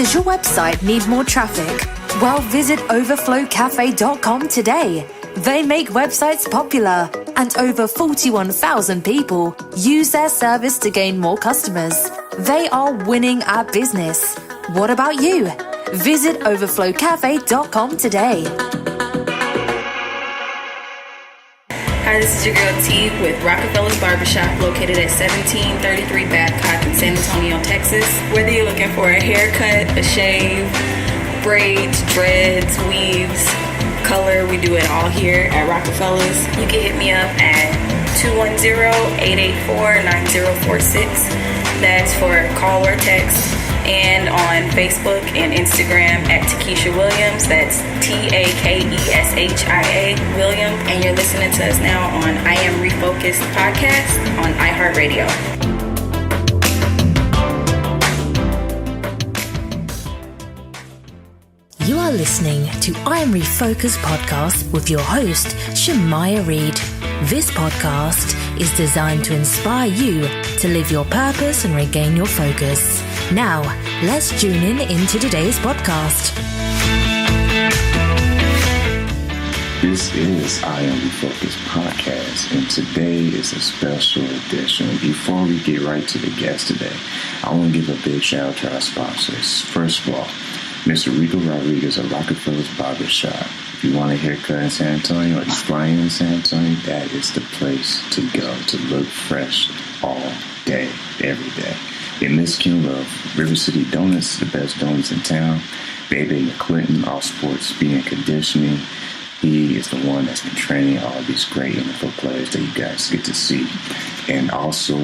Does your website need more traffic? Well, visit overflowcafe.com today. They make websites popular, and over 41,000 people use their service to gain more customers. They are winning our business. What about you? Visit overflowcafe.com today. Hi, this is your girl T with Rockefeller's Barbershop, located at 1733 Babcock in San Antonio, Texas. Whether you're looking for a haircut, a shave, braids, dreads, weaves, color, we do it all here at Rockefeller's. You can hit me up at 210-884-9046. That's for call or text. And on Facebook and Instagram at Takesha Williams. That's TAKESHIA Williams. And you're listening to us now on I Am Refocused podcast on iHeartRadio. You are listening to I Am Refocused podcast with your host, Shemaya Reed. This podcast is designed to inspire you to live your purpose and regain your focus. Now, let's tune into today's podcast. This is I Am Refocused podcast, and today is a special edition. Before we get right to the guest today, I want to give a big shout out to our sponsors. First of all, Mr. Rico Rodriguez of Rockefeller's Barbershop. If you want a haircut in San Antonio or you fly in San Antonio, that is the place to go to look fresh all day, every day. And Miss Kim of River City Donuts, the best donuts in town. Baby McClinton, all sports, speed and conditioning. He is the one that's been training all these great NFL players that you guys get to see. And also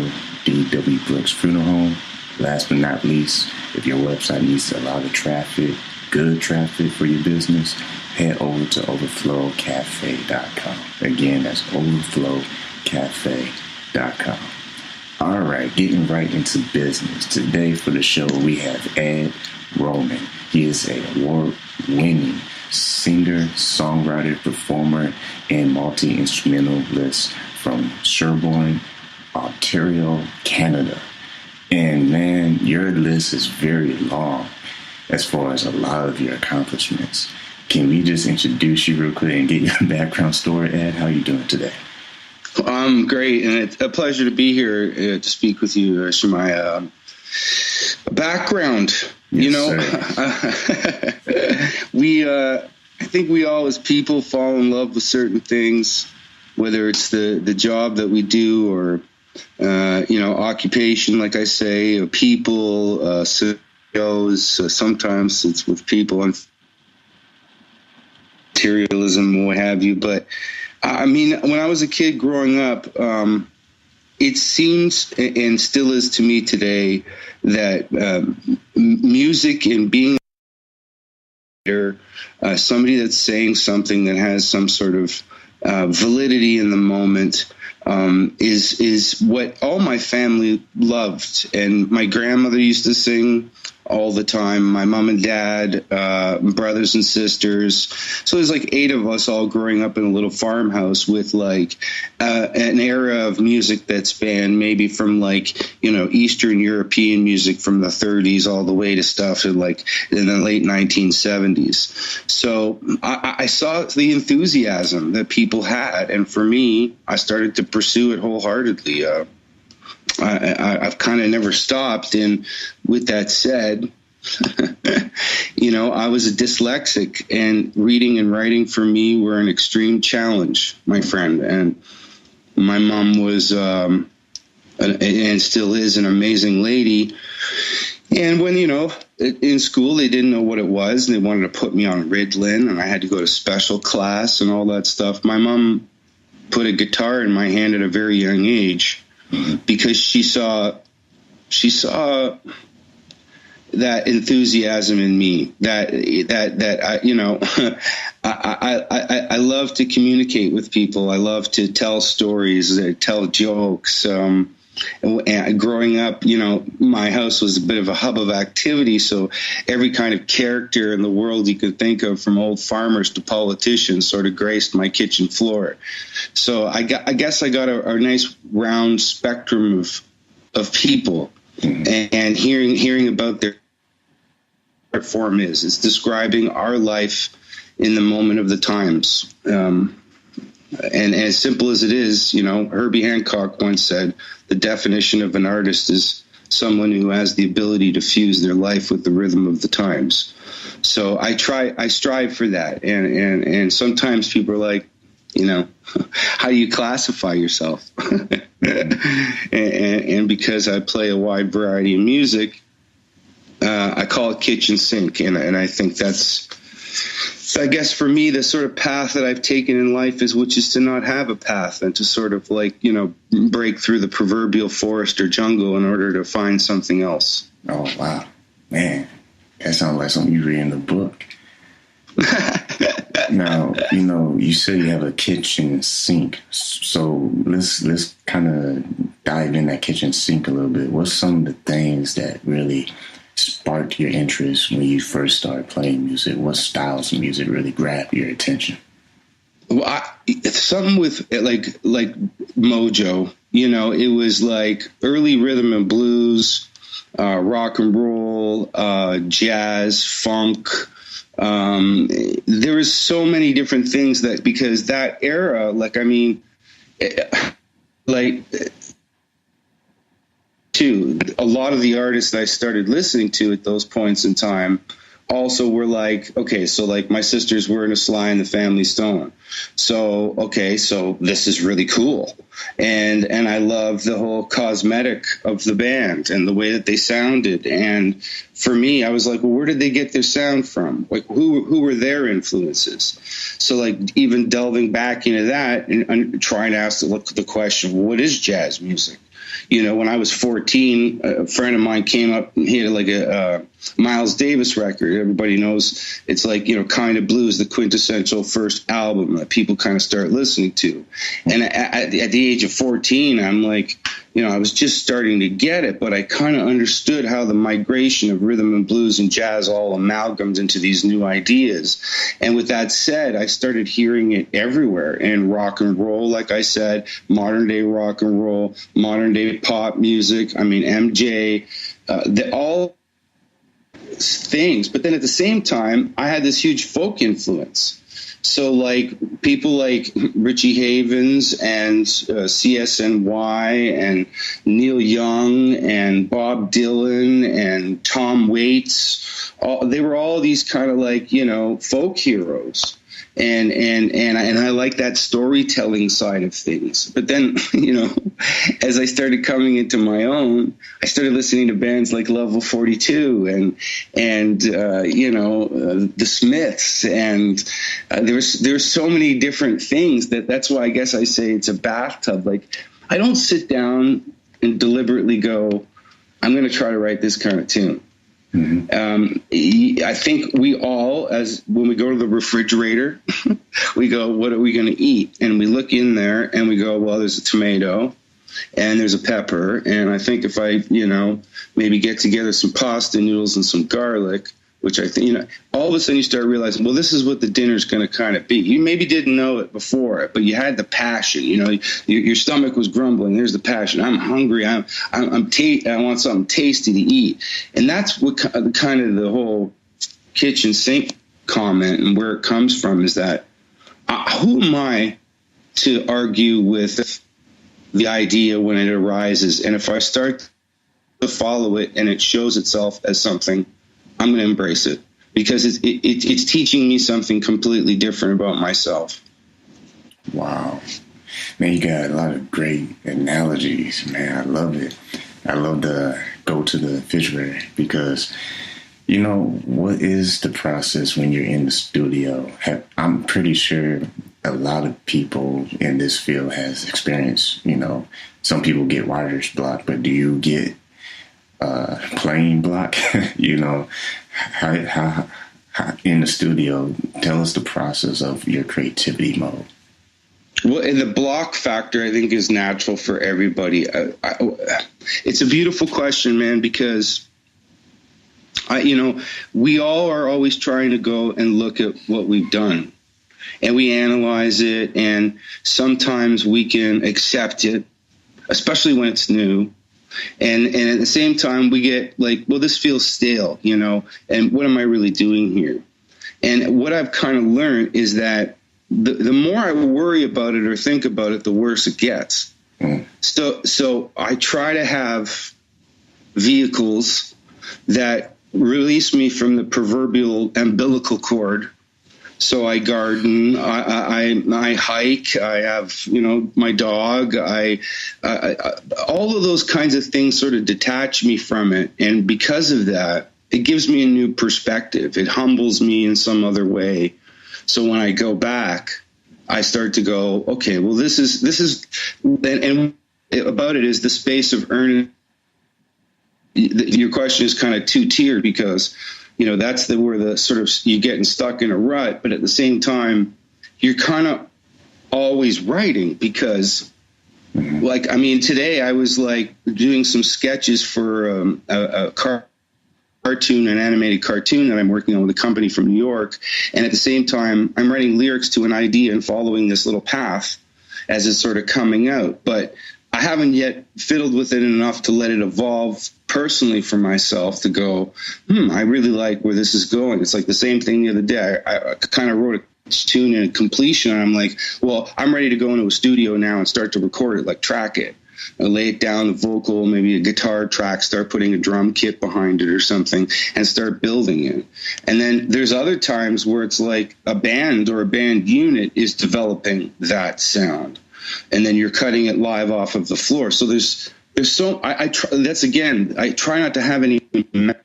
D.W. Brooks Funeral Home. Last but not least, if your website needs a lot of traffic, good traffic for your business, head over to overflowcafe.com. Again, that's overflowcafe.com. All right, getting right into business. Today for the show, we have Ed Roman. He is an award-winning singer, songwriter, performer, and multi-instrumentalist from Shelburne, Ontario, Canada. And man, your list is very long as far as a lot of your accomplishments. Can we just introduce you real quick and get your background story, Ed? How are you doing today? I'm great, and it's a pleasure to be here to speak with you, Shemaya. Background, Yes, I think we all as people fall in love with certain things, whether it's the job that we do or occupation, like I say, people, shows. Sometimes it's with people and materialism, what have you. But I mean, when I was a kid growing up, it seems and still is to me today that music and being somebody that's saying something that has some sort of validity in the moment is what all my family loved. And my grandmother used to sing all the time. My mom and dad, brothers and sisters. So there's like 8 of us all growing up in a little farmhouse with like an era of music that spanned maybe from Eastern European music from the 30s all the way to stuff in the late 1970s. So I saw the enthusiasm that people had. And for me, I started to pursue it wholeheartedly. I've kind of never stopped. And with that said, I was a dyslexic, and reading and writing for me were an extreme challenge, my friend. And my mom was, and still is, an amazing lady. And when, in school, they didn't know what it was, and they wanted to put me on Ritalin, and I had to go to special class and all that stuff. My mom put a guitar in my hand at a very young age, because she saw that enthusiasm in me, that I love to communicate with people. I love to tell stories, tell jokes. And growing up, my house was a bit of a hub of activity. So every kind of character in the world you could think of, from old farmers to politicians, sort of graced my kitchen floor. So I guess I got a nice round spectrum of people, and hearing about their art form is. It's describing our life in the moment of the times. And as simple as it is, Herbie Hancock once said, the definition of an artist is someone who has the ability to fuse their life with the rhythm of the times. So I strive for that. And sometimes people are like, how do you classify yourself? and because I play a wide variety of music, I call it kitchen sink. And I think that's, I guess for me, the sort of path that I've taken in life which is to not have a path and to sort of break through the proverbial forest or jungle in order to find something else. Oh, wow. Man, that sounds like something you read in the book. Now, you say you have a kitchen sink. So let's kind of dive in that kitchen sink a little bit. What's some of the things that really sparked your interest when you first started playing music? What styles of music really grabbed your attention? Well, something with like mojo. It was like early rhythm and blues, rock and roll, jazz, funk. There was so many different things because that era, a lot of the artists that I started listening to at those points in time also were like, okay, so like my sisters were into Sly and the Family Stone. So, okay, so this is really cool. And I love the whole cosmetic of the band and the way that they sounded. And for me, I was like, well, where did they get their sound from? Like, who were their influences? So like even delving back into that and trying to ask the question, well, what is jazz music? When I was 14, a friend of mine came up and he had like a Miles Davis record. Everybody knows it's like, Kind of Blues, the quintessential first album that people kind of start listening to. And at the age of 14, I'm like, I was just starting to get it, but I kind of understood how the migration of rhythm and blues and jazz all amalgamated into these new ideas. And with that said, I started hearing it everywhere. And rock and roll, like I said, modern day rock and roll, modern day pop music. I mean, MJ, all things. But then at the same time, I had this huge folk influence. So like people like Richie Havens and CSNY and Neil Young and Bob Dylan and Tom Waits, they were all these kind of like, folk heroes. And I like that storytelling side of things. But then, as I started coming into my own, I started listening to bands like Level 42 and the Smiths. And there's so many different things that's why I guess I say it's a bathtub. Like, I don't sit down and deliberately go, I'm going to try to write this kind of tune. Mm-hmm. I think we all, when we go to the refrigerator, we go, what are we going to eat? And we look in there and we go, well, there's a tomato and there's a pepper. And I think if I, maybe get together some pasta noodles and some garlic, which I think, all of a sudden you start realizing, well, this is what the dinner's going to kind of be. You maybe didn't know it before, but you had the passion, your stomach was grumbling. There's the passion. I'm hungry. I want something tasty to eat. And that's what kind of the whole kitchen sink comment and where it comes from is that who am I to argue with the idea when it arises? And if I start to follow it and it shows itself as something, I'm going to embrace it because it's teaching me something completely different about myself. Wow. Man, you got a lot of great analogies, man. I love it. I love the go to the refrigerator because, what is the process when you're in the studio? I'm pretty sure a lot of people in this field has experienced, some people get writer's block, but do you get playing block? How in the studio, tell us the process of your creativity mode. Well, and the block factor, I think, is natural for everybody. It's a beautiful question, man, because we all are always trying to go and look at what we've done and we analyze it. And sometimes we can accept it, especially when it's new. And at the same time, we get like, well, this feels stale, you know, and what am I really doing here? And what I've kind of learned is that the more I worry about it or think about it, the worse it gets. So I try to have vehicles that release me from the proverbial umbilical cord. So I garden, I hike, I have, you know, my dog, all of those kinds of things sort of detach me from it. And because of that, it gives me a new perspective. It humbles me in some other way. So when I go back, I start to go, okay, well, this is, and about it is the space of earning. Your question is kind of two-tiered because, you know, that's where the sort of you getting stuck in a rut. But at the same time, you're kind of always writing because, like, I mean, today I was like doing some sketches for a cartoon, an animated cartoon that I'm working on with a company from New York. And at the same time, I'm writing lyrics to an idea and following this little path as it's sort of coming out. But I haven't yet fiddled with it enough to let it evolve personally for myself to go, I really like where this is going. It's like the same thing the other day. I kind of wrote a tune in completion. And I'm like, well, I'm ready to go into a studio now and start to record it, like track it. I lay it down, the vocal, maybe a guitar track, start putting a drum kit behind it or something and start building it. And then there's other times where it's like a band or a band unit is developing that sound. And then you're cutting it live off of the floor. So there's so I try not to have any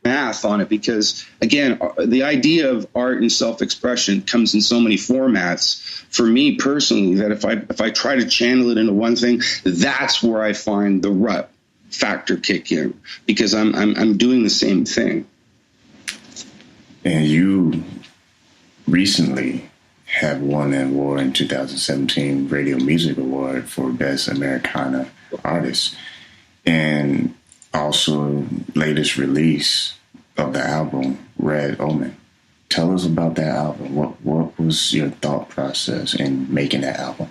math on it because, again, the idea of art and self-expression comes in so many formats for me personally that if I try to channel it into one thing, that's where I find the rut factor kick in because I'm doing the same thing. And you recently have won an award in 2017 Radio Music Award for Best Americana Artist. And also latest release of the album, Red Omen. Tell us about that album. What was your thought process in making that album?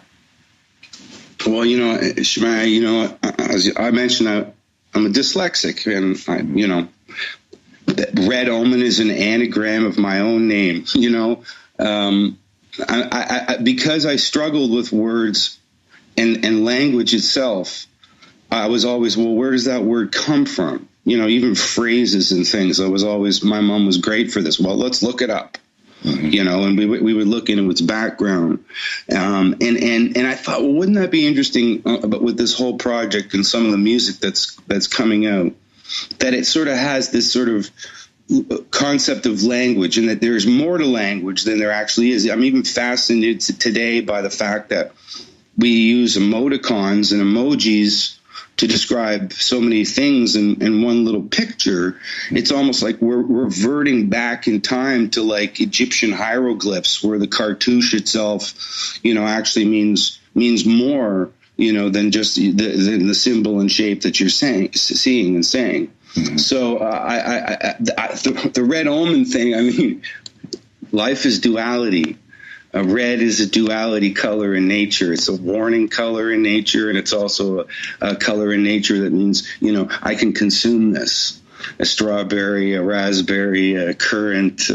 Well, you know, Shemai, you know, as I mentioned, I'm a dyslexic, and Red Omen is an anagram of my own name. You know, I because I struggled with words and language itself. I was always, well, where does that word come from? You know, even phrases and things. My mom was great for this. Well, let's look it up. You know, and we would look into its background. And I thought, well, wouldn't that be interesting but with this whole project and some of the music that's coming out, that it sort of has this sort of concept of language and that there's more to language than there actually is. I'm even fascinated today by the fact that we use emoticons and emojis to describe so many things in one little picture. It's almost like we're reverting back in time to like Egyptian hieroglyphs where the cartouche itself, you know, actually means more, you know, than just the symbol and shape that you're seeing and saying. Mm-hmm. So the Red Omen thing, I mean, life is duality. Red is a duality color in nature. It's a warning color in nature, and it's also a color in nature that means, you know, I can consume this. A strawberry, a raspberry, a currant,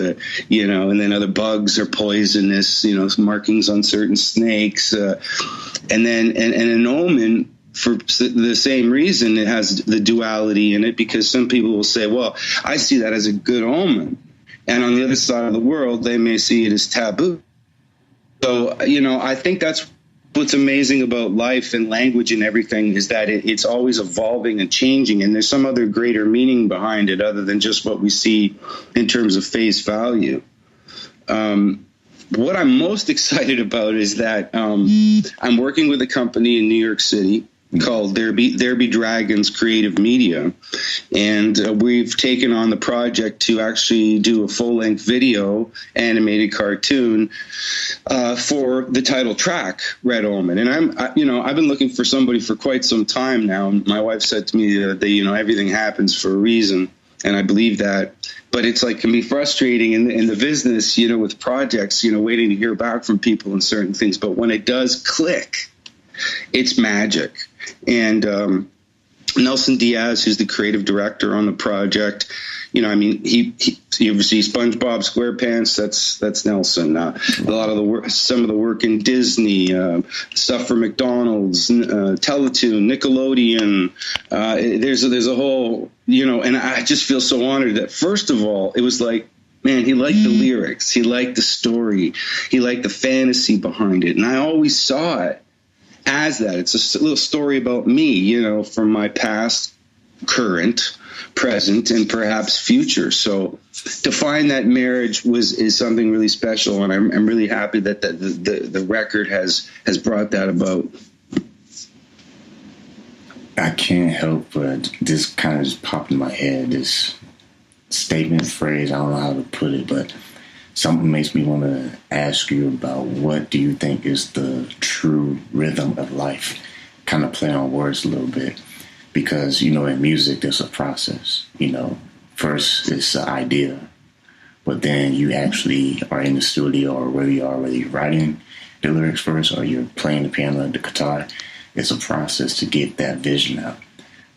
you know, and then other bugs are poisonous, you know, markings on certain snakes. And then an omen, for the same reason, it has the duality in it, because some people will say, well, I see that as a good omen. And on the other side of the world, they may see it as taboo. So, you know, I think that's what's amazing about life and language and everything, is that it's always evolving and changing. And there's some other greater meaning behind it other than just what we see in terms of face value. What I'm most excited about is that I'm working with a company in New York City called There Be Dragons Creative Media, and we've taken on the project to actually do a full-length video animated cartoon for the title track, Red Omen. And I've been looking for somebody for quite some time now. My wife said to me that you know, everything happens for a reason, and I believe that. But it's like, can be frustrating in the business, you know, with projects, you know, waiting to hear back from people and certain things. But when it does click, it's magic. And Nelson Diaz, who's the creative director on the project. You know, I mean, you ever see SpongeBob SquarePants? That's Nelson. A lot of the work, some of the work in Disney, stuff for McDonald's, Teletoon, Nickelodeon. There's a whole, you know, and I just feel so honored that, first of all, it was like, man, he liked the lyrics, he liked the story, he liked the fantasy behind it, and I always saw it as that. It's a little story about me, you know, from my past, current, present, and perhaps future. So to find that marriage is something really special, and I'm really happy that the record has brought that about. I can't help but this kind of just popped in my head, this statement, phrase, I don't know how to put it, but something makes me want to ask you about what do you think is the true rhythm of life? Kind of play on words a little bit. Because, you know, in music, there's a process. You know, first it's an idea, but then you actually are in the studio or where you are, whether you're writing the lyrics first or you're playing the piano or the guitar. It's a process to get that vision out.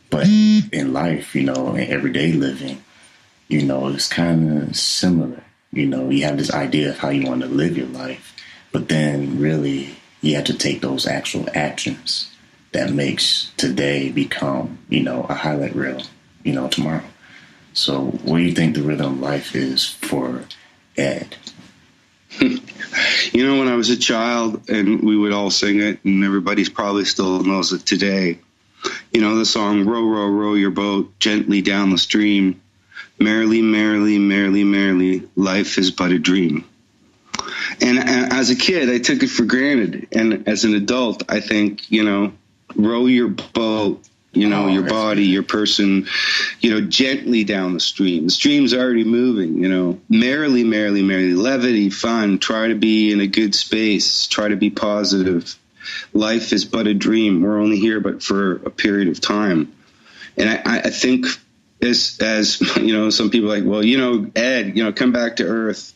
But in life, you know, in everyday living, you know, it's kind of similar. You know, you have this idea of how you want to live your life, but then really you have to take those actual actions that makes today become, you know, a highlight reel, you know, tomorrow. So what do you think the rhythm of life is for Ed? You know, when I was a child and we would all sing it, and everybody probably still knows it today, you know, the song, row, row, row your boat gently down the stream. Merrily, merrily, merrily, merrily, life is but a dream. And as a kid, I took it for granted. And as an adult, I think, you know, row your boat, you know, your body, your person, you know, gently down the stream. The stream's already moving, you know, merrily, merrily, merrily, levity, fun, try to be in a good space, try to be positive. Life is but a dream. We're only here but for a period of time. And I think as you know, some people are like, well, you know, Ed, you know, come back to earth.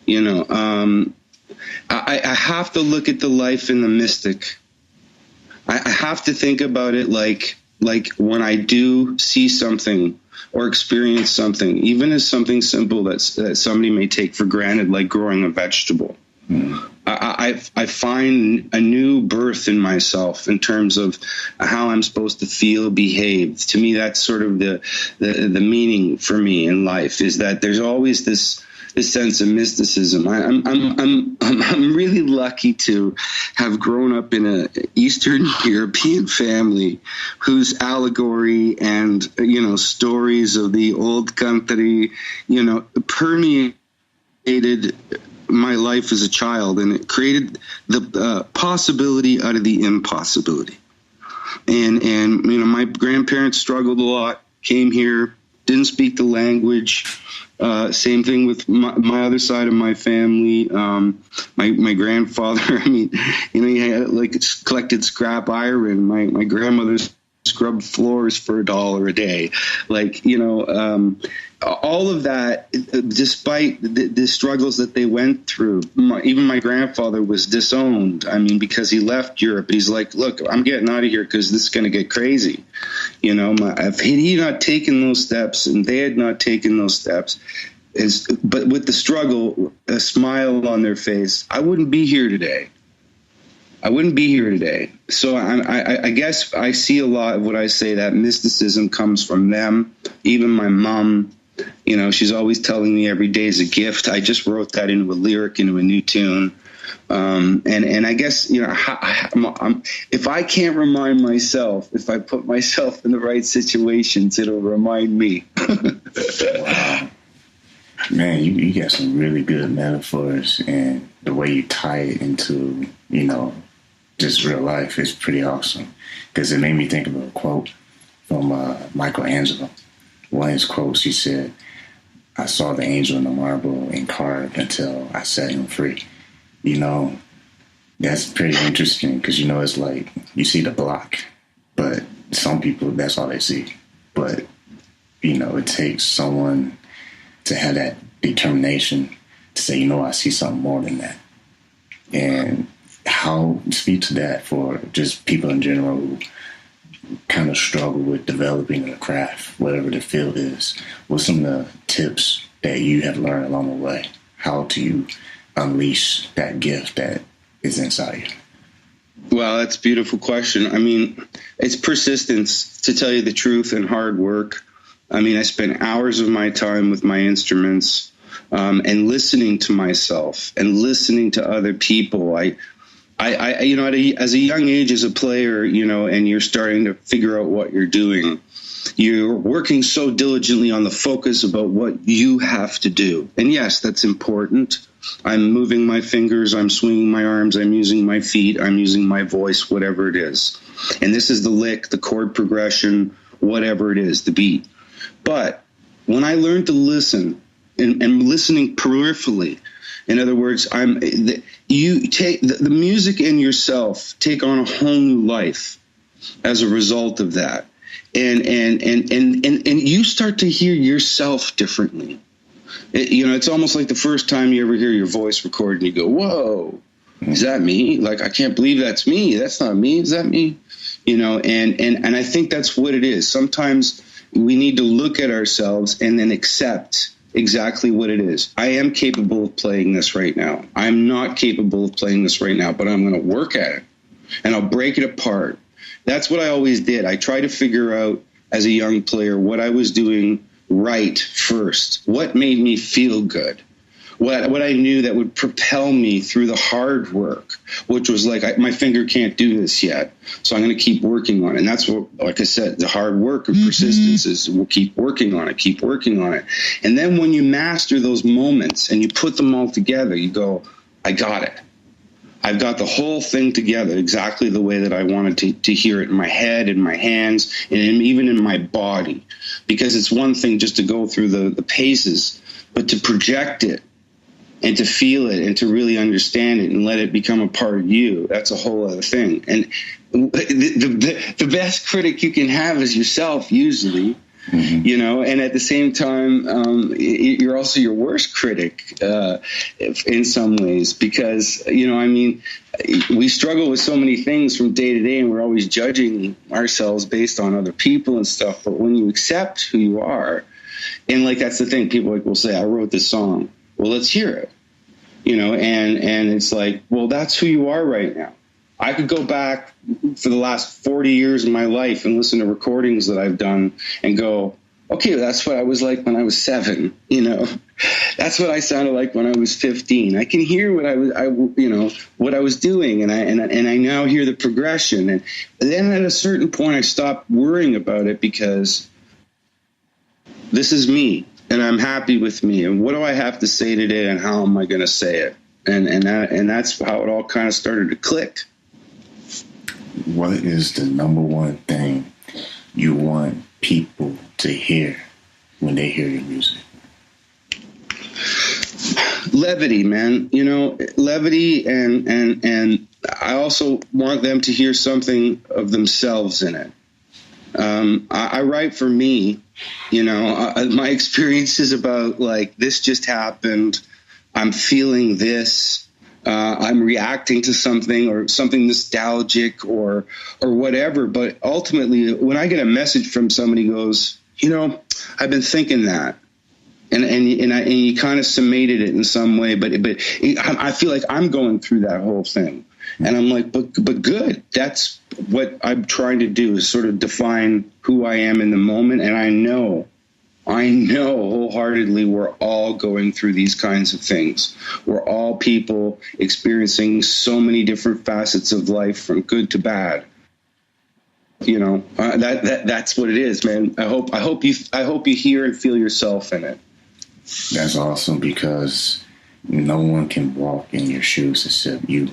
You know, I have to look at the life in the mystic. I have to think about it like when I do see something or experience something, even as something simple that somebody may take for granted, like growing a vegetable. I find a new birth in myself in terms of how I'm supposed to feel, behave. To me, that's sort of the meaning for me in life, is that there's always this sense of mysticism. I'm really lucky to have grown up in an Eastern European family whose allegory and, you know, stories of the old country, you know, permeated my life as a child, and it created the possibility out of the impossibility. And you know, my grandparents struggled a lot, came here, didn't speak the language. Same thing with my other side of my family. My grandfather, I mean, you know, he had like collected scrap iron. My grandmother scrubbed floors for $1 a day. Like, you know, all of that, despite the struggles that they went through. Even my grandfather was disowned. I mean, because he left Europe. He's like, look, I'm getting out of here because this is going to get crazy. You know, if he had not taken those steps and they had not taken those steps, but with the struggle, a smile on their face, I wouldn't be here today. So I guess I see a lot of what I say, that mysticism comes from them. Even my mom, you know, she's always telling me every day is a gift. I just wrote that into a lyric, into a new tune. And I guess, you know, if I can't remind myself, if I put myself in the right situations, it'll remind me. Wow. Man, you got some really good metaphors, and the way you tie it into, you know, just real life is pretty awesome. Because it made me think of a quote from Michelangelo. One of his quotes, he said, "I saw the angel in the marble and carved until I set him free." You know, that's pretty interesting, because, you know, it's like you see the block, but some people, that's all they see. But, you know, it takes someone to have that determination to say, you know, I see something more than that. And how speak to that for just people in general who kind of struggle with developing a craft, whatever the field is, what's some of the tips that you have learned along the way? How do you unleash that gift that is inside you? Well, that's a beautiful question. I mean, it's persistence, to tell you the truth, and hard work. I mean, I spent hours of my time with my instruments and listening to myself and listening to other people. I you know, as a young age, as a player, you know, and you're starting to figure out what you're doing, you're working so diligently on the focus about what you have to do. And yes, that's important. I'm moving my fingers, I'm swinging my arms, I'm using my feet, I'm using my voice, whatever it is. And this is the lick, the chord progression, whatever it is, the beat. But when I learned to listen, and listening peripherally, in other words, you take the music in yourself take on a whole new life as a result of that, and you start to hear yourself differently. You know, it's almost like the first time you ever hear your voice recorded, and you go, "Whoa, is that me? Like, I can't believe that's me. That's not me. Is that me?" You know, and I think that's what it is. Sometimes we need to look at ourselves and then accept exactly what it is. I am capable of playing this right now. I'm not capable of playing this right now, but I'm going to work at it, and I'll break it apart. That's what I always did. I tried to figure out as a young player what I was doing right first, what made me feel good, what I knew that would propel me through the hard work, which was like, my finger can't do this yet, so I'm going to keep working on it. And that's what, like I said, the hard work and persistence is, we'll keep working on it. And then when you master those moments and you put them all together, you go, I got it. I've got the whole thing together exactly the way that I wanted to hear it in my head, in my hands, and even in my body. Because it's one thing just to go through the paces, but to project it and to feel it and to really understand it and let it become a part of you, that's a whole other thing. And the best critic you can have is yourself, usually. You know, and at the same time, you're also your worst critic in some ways, because, you know, I mean, we struggle with so many things from day to day, and we're always judging ourselves based on other people and stuff. But when you accept who you are, and like, that's the thing, people will say, I wrote this song. Well, let's hear it, you know, and it's like, well, that's who you are right now. I could go back for the last 40 years of my life and listen to recordings that I've done and go, okay, that's what I was like when I was 7, you know, that's what I sounded like when I was 15. I can hear what what I was doing, and I now hear the progression. And then at a certain point, I stopped worrying about it, because this is me, and I'm happy with me. And what do I have to say today, and how am I going to say it? And that's how it all kind of started to click. What is the number one thing you want people to hear when they hear your music? Levity, man. You know, levity, and I also want them to hear something of themselves in it. I write for me, you know, my experiences about, like, this just happened, I'm feeling this, I'm reacting to something, or something nostalgic, or whatever. But ultimately, when I get a message from somebody who goes, you know, I've been thinking that, and you kind of summated it in some way, but I feel like I'm going through that whole thing, and I'm like, but good. That's what I'm trying to do, is sort of define who I am in the moment, and I know wholeheartedly we're all going through these kinds of things. We're all people experiencing so many different facets of life, from good to bad. You know, that's what it is, man. I hope you hear and feel yourself in it. That's awesome, because no one can walk in your shoes except you.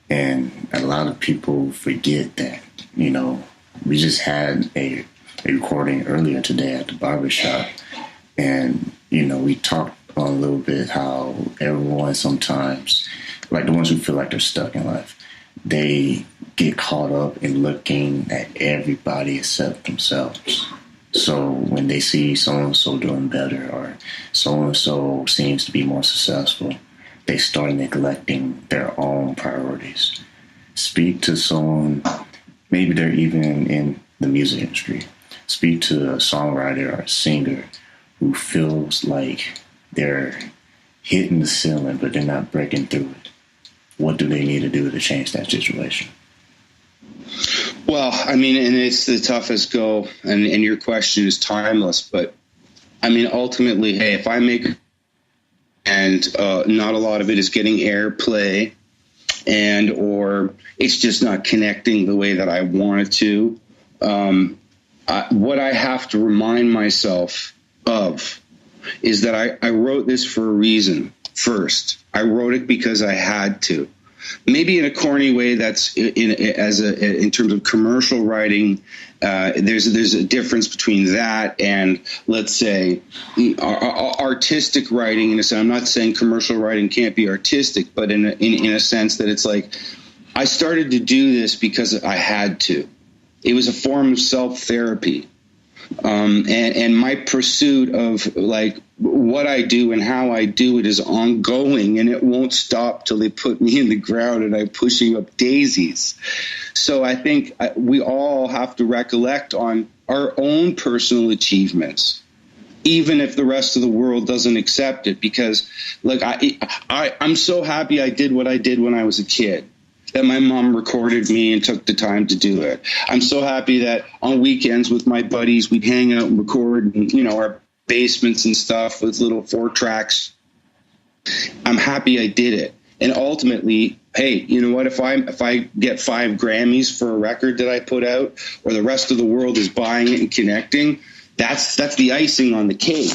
And a lot of people forget that. You know, we just had a recording earlier today at the barbershop, and, you know, we talked on a little bit how everyone sometimes, like the ones who feel like they're stuck in life, they get caught up in looking at everybody except themselves. So when they see so-and-so doing better, or so-and-so seems to be more successful, they start neglecting their own priorities. Speak to someone, maybe they're even in the music industry. Speak to a songwriter or a singer who feels like they're hitting the ceiling, but they're not breaking through it. What do they need to do to change that situation? Well, I mean, and it's the toughest go, and your question is timeless, but I mean, ultimately, hey, if I make, and not a lot of it is getting airplay, and or it's just not connecting the way that I want it to, what I have to remind myself of is that I wrote this for a reason. First, I wrote it because I had to. Maybe in a corny way, that's in terms of commercial writing. There's a difference between that and, let's say, artistic writing. In a sense, I'm not saying commercial writing can't be artistic, but in a sense that it's like I started to do this because I had to. It was a form of self-therapy, and my pursuit of like what I do and how I do it is ongoing, and it won't stop till they put me in the ground and I'm pushing up daisies. So I think we all have to recollect on our own personal achievements, even if the rest of the world doesn't accept it, because like I'm so happy I did what I did when I was a kid, that my mom recorded me and took the time to do it. I'm so happy that on weekends with my buddies, we'd hang out and record, our basements and stuff with little 4 tracks. I'm happy I did it. And ultimately, hey, you know what? If I get 5 Grammys for a record that I put out, or the rest of the world is buying it and connecting, that's the icing on the cake.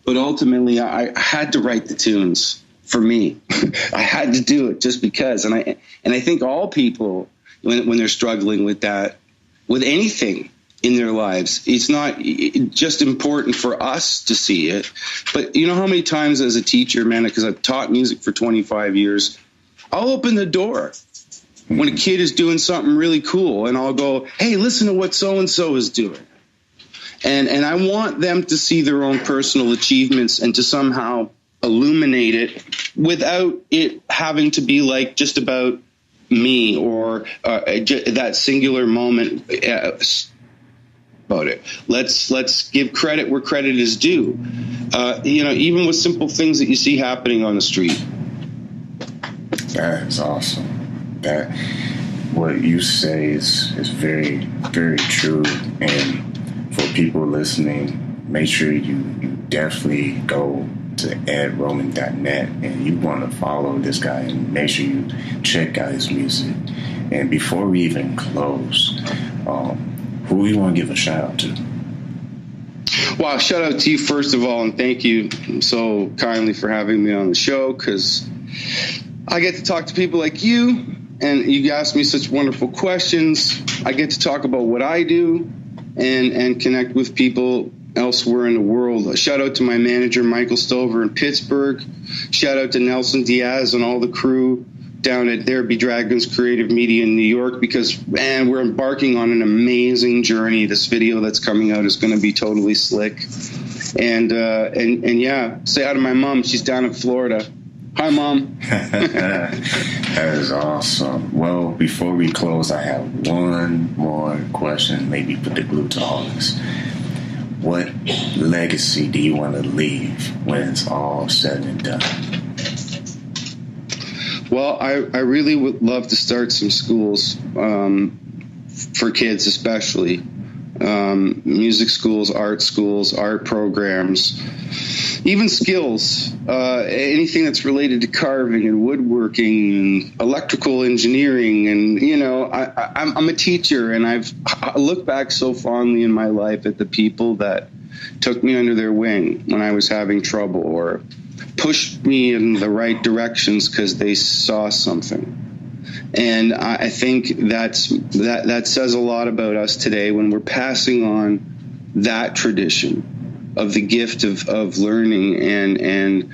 But ultimately, I had to write the tunes for me. I had to do it just because. And I think all people, when they're struggling with that, with anything in their lives, it's not just important for us to see it. But you know how many times as a teacher, man, because I've taught music for 25 years, I'll open the door when a kid is doing something really cool, and I'll go, hey, listen to what so-and-so is doing. And I want them to see their own personal achievements and to somehow illuminate it without it having to be like just about me or that singular moment about it. Let's give credit where credit is due. Even with simple things that you see happening on the street. That is awesome. That what you say is very, very true. And for people listening, make sure you definitely go to edroman.net and you want to follow this guy and make sure you check out his music. And before we even close, who you want to give a shout out to? Well, shout out to you first of all, and thank you so kindly for having me on the show, because I get to talk to people like you, and you ask me such wonderful questions. I get to talk about what I do and connect with people elsewhere in the world. A shout out to my manager, Michael Stover in Pittsburgh. Shout out to Nelson Diaz and all the crew down at There Be Dragons Creative Media in New York, because, man, we're embarking on an amazing journey. This video that's coming out is going to be totally slick. And yeah, say hi to my mom. She's down in Florida. Hi, Mom. That is awesome. Well, before we close, I have one more question, maybe put the glue to all this. What legacy do you want to leave when it's all said and done? Well, I really would love to start some schools for kids, especially music schools, art programs, even skills, anything that's related to carving and woodworking and electrical engineering. And, I'm a teacher, and I look back so fondly in my life at the people that took me under their wing when I was having trouble, or pushed me in the right directions because they saw something. And I think that says a lot about us today when we're passing on that tradition of the gift of learning. And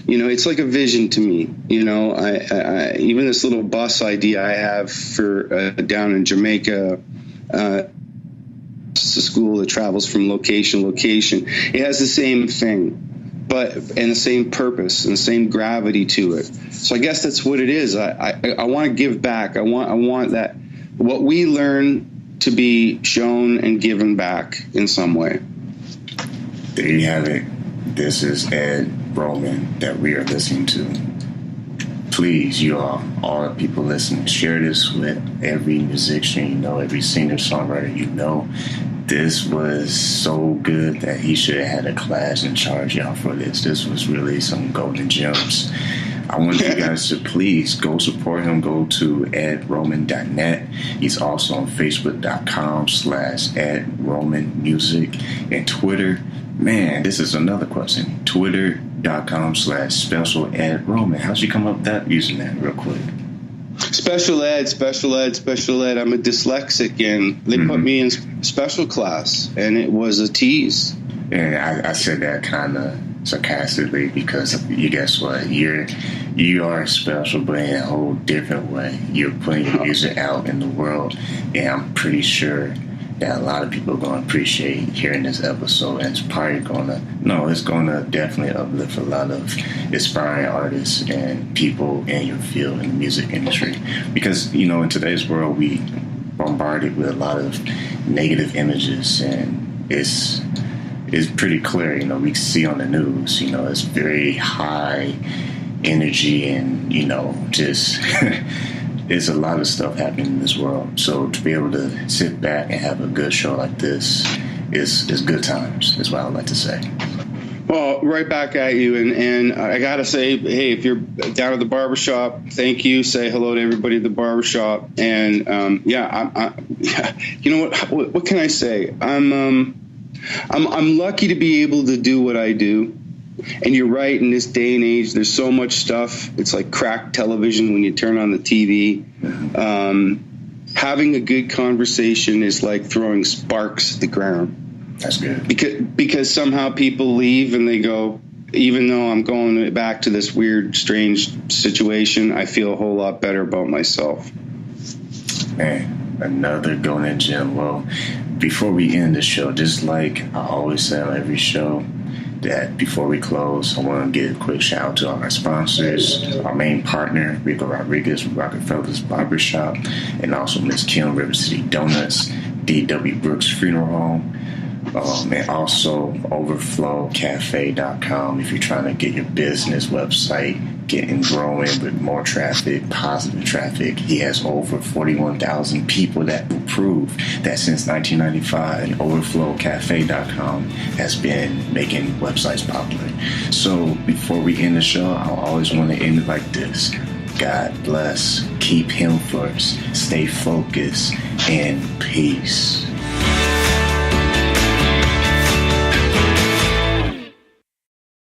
it's like a vision to me. I even this little bus idea I have for down in Jamaica, it's a school that travels from location to location. It has the same thing, and the same purpose and the same gravity to it. So I guess that's what it is. I want to give back. I want that what we learn to be shown and given back in some way. There you have it. This is Ed Roman that we are listening to. Please, you all the people listening, share this with every musician you know, every singer-songwriter you know. This was so good that he should have had a class and charge y'all for this. This was really some golden gems. I want you guys to please go support him. Go to edroman.net. He's also on facebook.com/edromanmusic and Twitter. Man, this is another question. Twitter.com/specialedroman. How'd you come up with that using that real quick? Special ed. I'm a dyslexic, and they put me in special class, and it was a tease. And I said that kind of sarcastically because you guess what? You are special, but in a whole different way. You're putting your music out in the world, and I'm pretty sure that a lot of people are going to appreciate hearing this episode, and it's probably it's going to definitely uplift a lot of aspiring artists and people in your field in the music industry. Because, in today's world, we bombarded with a lot of negative images, and it's pretty clear, we see on the news, it's very high energy and, just there's a lot of stuff happening in this world. So to be able to sit back and have a good show like this is good times, is what I would like to say. Well, right back at you. And I got to say, hey, if you're down at the barbershop, thank you. Say hello to everybody at the barbershop. And, you know what can I say? I'm lucky to be able to do what I do. And you're right, in this day and age, there's so much stuff. It's like cracked television when you turn on the TV. Having a good conversation is like throwing sparks at the ground. That's good. Because somehow people leave and they go, even though I'm going back to this weird, strange situation, I feel a whole lot better about myself. Man, another golden gem. Well, before we end the show, just like I always say on every show, that before we close, I want to give a quick shout out to all our sponsors, our main partner, Rico Rodriguez from Rockefeller's Barbershop, and also Miss Kim, River City Donuts, D.W. Brooks Funeral Home, and also overflowcafe.com if you're trying to get your business website getting growing with more traffic, positive traffic. He has over 41,000 people that will prove that since 1995, overflowcafe.com has been making websites popular. So before we end the show, I always want to end it like this. God bless. Keep him first. Stay focused. And peace.